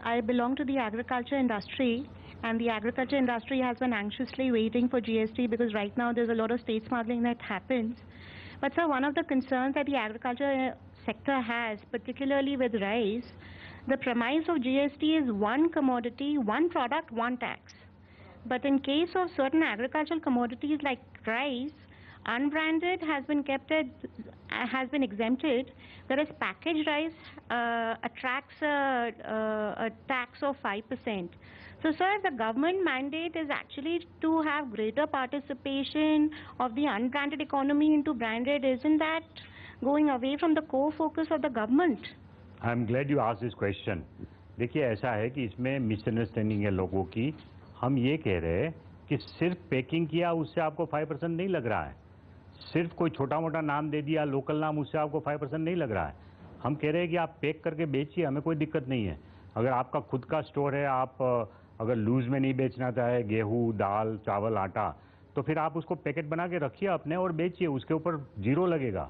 I belong to the agriculture industry, and the agriculture industry has been anxiously waiting for GST because right now there's a lot of state smuggling that happens. But sir, one of the concerns that the agriculture sector has, particularly with rice, the premise of GST is one commodity, one product, one tax. But in case of certain agricultural commodities like rice, unbranded has been exempted, whereas packaged rice attracts a tax of 5%. So, sir, the government mandate is actually to have greater participation of the unbranded economy into branded. Isn't that going away from the core focus of the government? I am glad you asked this question. देखिए, ऐसा है कि इसमें misunderstanding है लोगों की। हम ये कह रहे हैं कि सिर्फ पैकिंग किया उससे आपको 5% नहीं लग रहा है, सिर्फ कोई छोटा मोटा नाम दे दिया, लोकल नाम, उससे आपको 5% नहीं लग रहा है। हम कह रहे हैं कि आप पैक करके बेचिए, हमें कोई दिक्कत नहीं है। अगर आपका खुद का स्टोर है, आप अगर लूज में नहीं बेचना चाहे गेहूँ, दाल, चावल, आटा, तो फिर आप उसको पैकेट बना के रखिए अपने और बेचिए, उसके ऊपर जीरो लगेगा।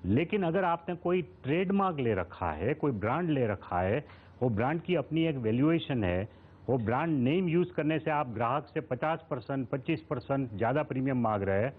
लेकिन अगर आपने कोई ट्रेडमार्क ले रखा है, कोई ब्रांड ले रखा है, वो ब्रांड की अपनी एक वैल्यूएशन है, वो ब्रांड नेम यूज़ करने से आप ग्राहक से 50%, 25% ज़्यादा प्रीमियम मांग रहे हैं,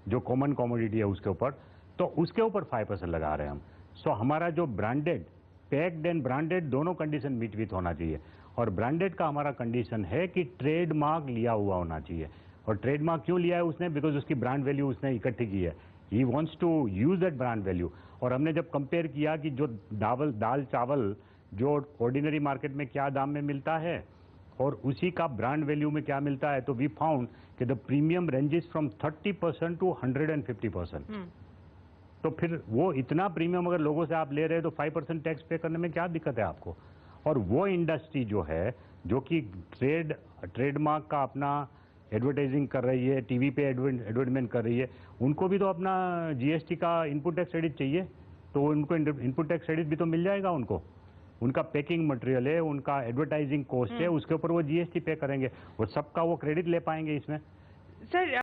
जो कॉमन कमोडिटी है उसके ऊपर, तो उसके ऊपर 5% लगा रहे हैं हम। सो हमारा जो ब्रांडेड, पैक्ड एंड ब्रांडेड दोनों कंडीशन मीट विथ होना चाहिए। और ब्रांडेड का हमारा कंडीशन है कि ट्रेडमार्क लिया हुआ होना चाहिए। और ट्रेडमार्क क्यों लिया है उसने? बिकॉज उसकी ब्रांड वैल्यू उसने इकट्ठी की है। He wants to use that brand value. और हमने जब कंपेयर किया कि जो दाल चावल जो ऑर्डिनरी मार्केट में क्या दाम में मिलता है और उसी का ब्रांड वैल्यू में क्या मिलता है, तो वी फाउंड कि the premium ranges from 30% to 150%। तो फिर वो इतना प्रीमियम अगर लोगों से आप ले रहे हैं तो 5% टैक्स पे करने में क्या दिक्कत है आपको? और वो इंडस्ट्री जो है, जो कि ट्रेडमार्क का अपना एडवर्टाइजिंग कर रही है, टीवी पे एडवर्टाइजमेंट कर रही है, उनको भी तो अपना जीएसटी का इनपुट टैक्स क्रेडिट चाहिए, तो उनको इनपुट टैक्स क्रेडिट भी तो मिल जाएगा उनको। उनका पैकिंग मटेरियल है, उनका एडवर्टाइजिंग कॉस्ट है, उसके ऊपर वो जीएसटी पे करेंगे और सबका वो क्रेडिट ले पाएंगे इसमें। सर